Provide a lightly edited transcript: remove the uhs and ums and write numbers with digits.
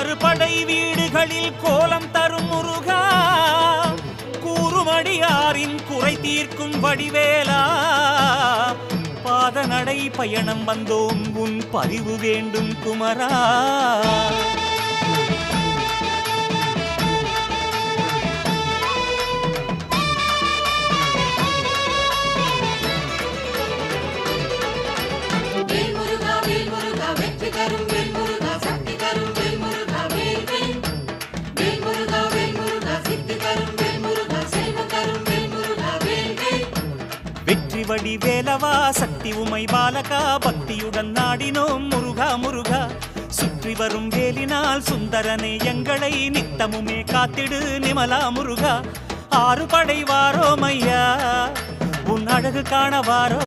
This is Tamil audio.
ஆறு படை வீடுகளில் கோலம் தரும் முருகா, கூறுமடியாரின் குறை தீர்க்கும் வடிவேலா, பாத நடை பயணம் வந்தோம் உன் பதிவு வேண்டும் குமரா. வெற்றி வடி வேலவா சக்தி உமை பாலகா, பக்தியுடன் நாடினோம் முருகா முருகா. சுற்றி வரும் வேலினால் சுந்தரனே எங்களை நித்தமுமே காத்திடு நிமலா முருகா. ஆறு படை வாரோம் ஐயா, உன் அழகு காண வாரோ.